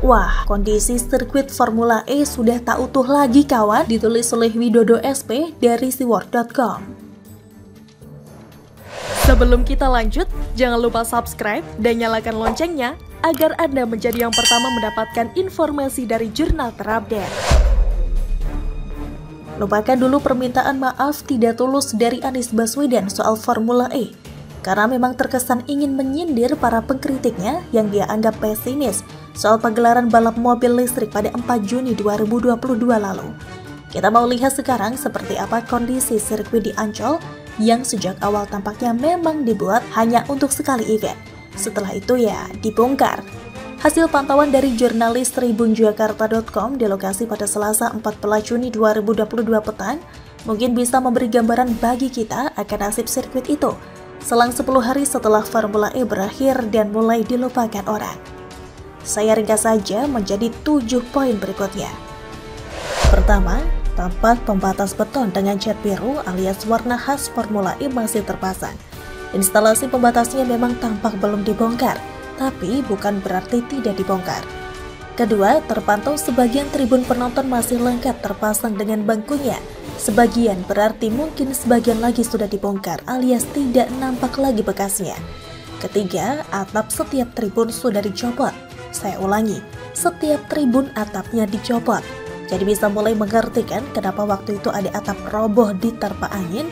Wah, kondisi sirkuit Formula E sudah tak utuh lagi kawan, ditulis oleh Widodo SP dari SeaWorld.com. Sebelum kita lanjut, jangan lupa subscribe dan nyalakan loncengnya agar Anda menjadi yang pertama mendapatkan informasi dari jurnal terupdate. Lupakan dulu permintaan maaf tidak tulus dari Anies Baswedan soal Formula E, karena memang terkesan ingin menyindir para pengkritiknya yang dia anggap pesimis soal pagelaran balap mobil listrik pada 4 Juni 2022 lalu. Kita mau lihat sekarang seperti apa kondisi sirkuit di Ancol yang sejak awal tampaknya memang dibuat hanya untuk sekali event. Setelah itu ya dibongkar. Hasil pantauan dari jurnalis tribunjakarta.com di lokasi pada Selasa 14 Juni 2022 petang mungkin bisa memberi gambaran bagi kita akan nasib sirkuit itu selang 10 hari setelah Formula E berakhir dan mulai dilupakan orang. Saya ringkas saja menjadi 7 poin berikutnya. Pertama, tampak pembatas beton dengan cat biru alias warna khas Formula E masih terpasang. Instalasi pembatasnya memang tampak belum dibongkar, tapi bukan berarti tidak dibongkar. Kedua, terpantau sebagian tribun penonton masih lengkap terpasang dengan bangkunya. Sebagian berarti mungkin sebagian lagi sudah dibongkar alias tidak nampak lagi bekasnya. Ketiga, atap setiap tribun sudah dicopot. Saya ulangi, setiap tribun atapnya dicopot. Jadi bisa mulai mengerti kan kenapa waktu itu ada atap roboh diterpa angin?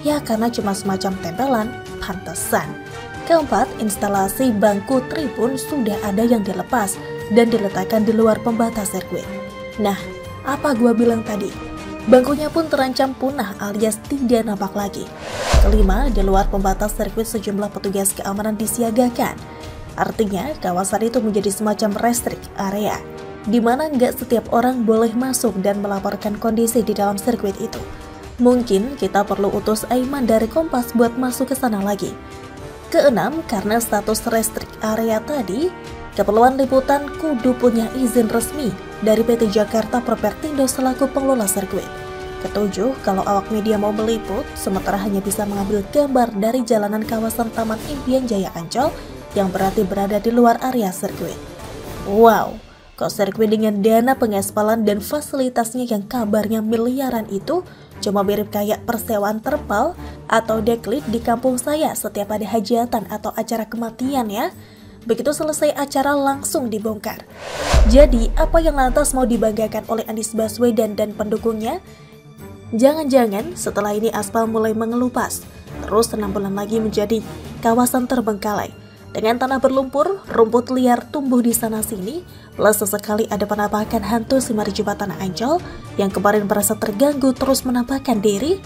Ya karena cuma semacam tempelan, pantesan. Keempat, instalasi bangku tribun sudah ada yang dilepas dan diletakkan di luar pembatas sirkuit. Nah, apa gua bilang tadi? Bangkunya pun terancam punah alias tidak nampak lagi. Kelima, di luar pembatas sirkuit sejumlah petugas keamanan disiagakan. Artinya, kawasan itu menjadi semacam restrict area, di mana nggak setiap orang boleh masuk dan melaporkan kondisi di dalam sirkuit itu. Mungkin kita perlu utus Aiman dari Kompas buat masuk ke sana lagi. Keenam, karena status restrict area tadi, keperluan liputan kudu punya izin resmi dari PT Jakarta Propertindo selaku pengelola sirkuit. Ketujuh, kalau awak media mau meliput, sementara hanya bisa mengambil gambar dari jalanan kawasan Taman Impian Jaya Ancol, yang berarti berada di luar area sirkuit. Wow, kok sirkuit dengan dana pengaspalan dan fasilitasnya yang kabarnya miliaran itu cuma mirip kayak persewaan terpal atau deklit di kampung saya setiap ada hajatan atau acara kematian ya. Begitu selesai acara langsung dibongkar. Jadi apa yang lantas mau dibanggakan oleh Anies Baswedan dan pendukungnya? Jangan-jangan setelah ini aspal mulai mengelupas, terus 6 bulan lagi menjadi kawasan terbengkalai. Dengan tanah berlumpur, rumput liar tumbuh di sana-sini, plus sesekali ada penampakan hantu si Marjubatan Ancol yang kemarin merasa terganggu terus menampakkan diri.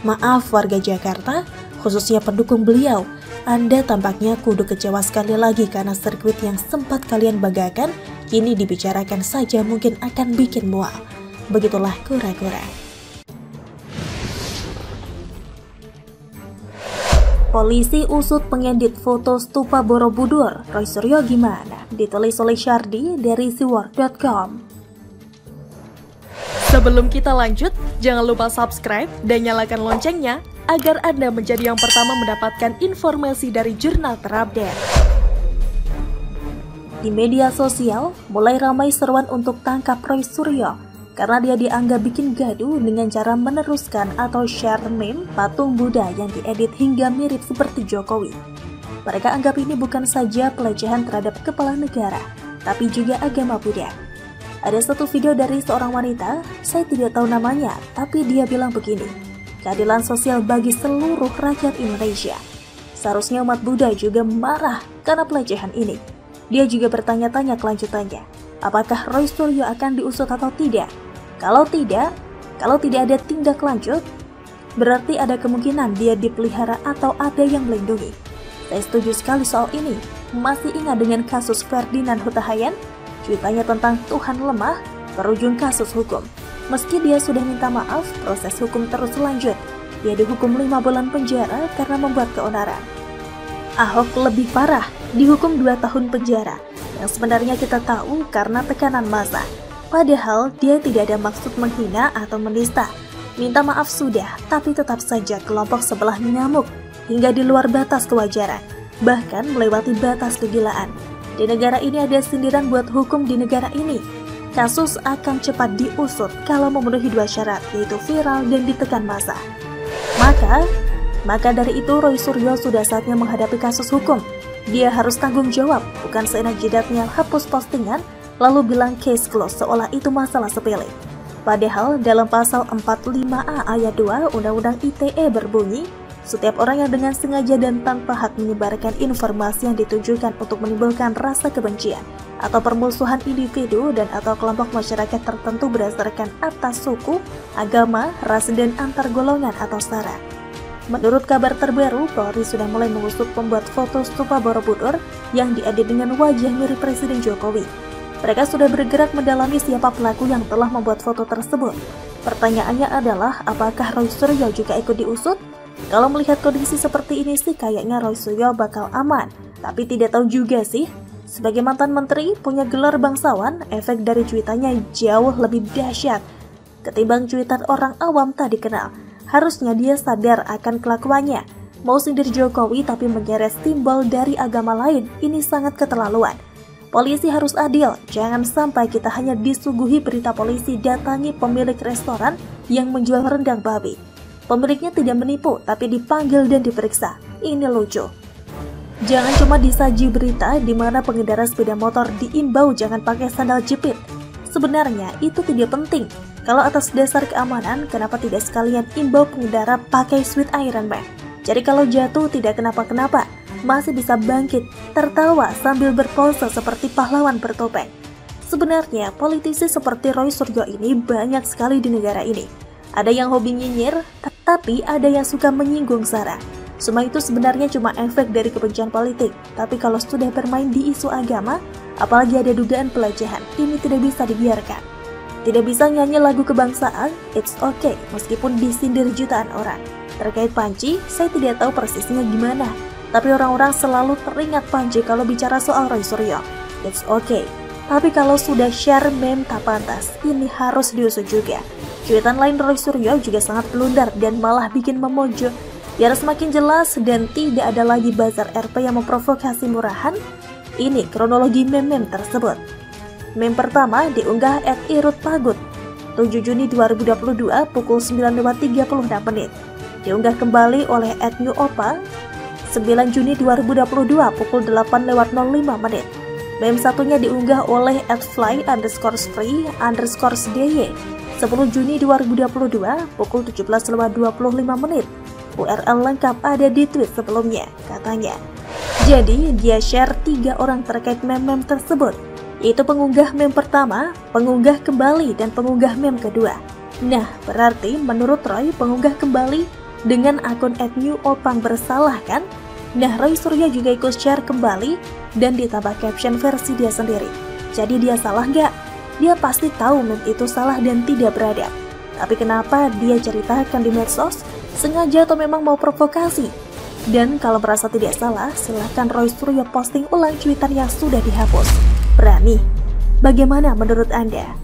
Maaf warga Jakarta, khususnya pendukung beliau, Anda tampaknya kudu kecewa sekali lagi karena sirkuit yang sempat kalian banggakan, kini dibicarakan saja mungkin akan bikin mual. Begitulah kura-kura. Polisi usut pengedit foto stupa Borobudur, Roy Suryo gimana? Ditulis oleh Syardi dari SeaWorld.com. Sebelum kita lanjut, jangan lupa subscribe dan nyalakan loncengnya agar Anda menjadi yang pertama mendapatkan informasi dari jurnal terupdate. Di media sosial, mulai ramai seruan untuk tangkap Roy Suryo karena dia dianggap bikin gaduh dengan cara meneruskan atau share meme patung Buddha yang diedit hingga mirip seperti Jokowi. Mereka anggap ini bukan saja pelecehan terhadap kepala negara, tapi juga agama Buddha. Ada satu video dari seorang wanita, saya tidak tahu namanya, tapi dia bilang begini, keadilan sosial bagi seluruh rakyat Indonesia. Seharusnya umat Buddha juga marah karena pelecehan ini. Dia juga bertanya-tanya kelanjutannya, apakah Roy Suryo akan diusut atau tidak? Kalau tidak ada tindak lanjut, berarti ada kemungkinan dia dipelihara atau ada yang melindungi. Saya setuju sekali soal ini. Masih ingat dengan kasus Ferdinand Huta Heian? Cuitannya tentang Tuhan lemah, berujung kasus hukum. Meski dia sudah minta maaf, proses hukum terus lanjut. Dia dihukum 5 bulan penjara karena membuat keonaran. Ahok lebih parah, dihukum 2 tahun penjara. Yang sebenarnya kita tahu karena tekanan massa. Padahal dia tidak ada maksud menghina atau menista. Minta maaf sudah, tapi tetap saja kelompok sebelah mengamuk hingga di luar batas kewajaran, bahkan melewati batas kegilaan. Di negara ini ada sindiran buat hukum di negara ini. Kasus akan cepat diusut kalau memenuhi 2 syarat, yaitu viral dan ditekan massa. Maka dari itu Roy Suryo sudah saatnya menghadapi kasus hukum. Dia harus tanggung jawab, bukan seenak jidatnya hapus postingan lalu bilang case close seolah itu masalah sepele. Padahal dalam pasal 45A ayat 2 Undang-Undang ITE berbunyi, setiap orang yang dengan sengaja dan tanpa hak menyebarkan informasi yang ditujukan untuk menimbulkan rasa kebencian atau permusuhan individu dan atau kelompok masyarakat tertentu berdasarkan atas suku, agama, ras, dan antar golongan atau sara. Menurut kabar terbaru, Polri sudah mulai mengusut pembuat foto stupa Borobudur yang diedit dengan wajah mirip Presiden Jokowi. Mereka sudah bergerak mendalami siapa pelaku yang telah membuat foto tersebut. Pertanyaannya adalah, apakah Roy Suryo juga ikut diusut? Kalau melihat kondisi seperti ini sih kayaknya Roy Suryo bakal aman. Tapi tidak tahu juga sih, sebagai mantan menteri punya gelar bangsawan, efek dari cuitannya jauh lebih dahsyat ketimbang cuitan orang awam tak dikenal. Harusnya dia sadar akan kelakuannya. Mau sindir Jokowi tapi menyeret simbol dari agama lain, ini sangat keterlaluan. Polisi harus adil, jangan sampai kita hanya disuguhi berita polisi datangi pemilik restoran yang menjual rendang babi. Pemiliknya tidak menipu, tapi dipanggil dan diperiksa. Ini lucu. Jangan cuma disaji berita di mana pengendara sepeda motor diimbau jangan pakai sandal jepit. Sebenarnya itu tidak penting. Kalau atas dasar keamanan, kenapa tidak sekalian imbau pengendara pakai sweet Iron Man? Jadi kalau jatuh tidak kenapa-kenapa, masih bisa bangkit, tertawa sambil berpose seperti pahlawan bertopeng. Sebenarnya politisi seperti Roy Suryo ini banyak sekali di negara ini. Ada yang hobi nyinyir, tapi ada yang suka menyinggung sara. Semua itu sebenarnya cuma efek dari kebencian politik. Tapi kalau sudah bermain di isu agama, apalagi ada dugaan pelecehan, ini tidak bisa dibiarkan. Tidak bisa nyanyi lagu kebangsaan, it's okay, meskipun disindir jutaan orang. Terkait Panji, saya tidak tahu persisnya gimana. Tapi orang-orang selalu teringat Panji kalau bicara soal Roy Suryo. It's okay. Tapi kalau sudah share meme tak pantas, ini harus diusut juga. Cuitan lain Roy Suryo juga sangat blunder dan malah bikin memojok. Biar semakin jelas dan tidak ada lagi bazar RP yang memprovokasi murahan, ini kronologi meme-meme tersebut. Meme pertama diunggah @irutpagut 7 Juni 2022 pukul 9.36. Diunggah kembali oleh @newopang 9 Juni 2022 pukul 8.05. Meme satunya diunggah oleh @fly_free_dy 10 Juni 2022 pukul 17.25. URL lengkap ada di tweet sebelumnya, katanya. Jadi dia share 3 orang terkait meme-meme tersebut, yaitu pengunggah meme pertama, pengunggah kembali, dan pengunggah meme kedua. Nah, berarti menurut Roy pengunggah kembali dengan akun @newopang bersalah kan? Nah, Roy Suryo juga ikut share kembali dan ditambah caption versi dia sendiri. Jadi dia salah nggak? Dia pasti tahu meme itu salah dan tidak beradab. Tapi kenapa dia ceritakan di medsos? Sengaja atau memang mau provokasi? Dan kalau merasa tidak salah, silahkan Roy Suryo posting ulang cuitan yang sudah dihapus. Berani? Bagaimana menurut Anda?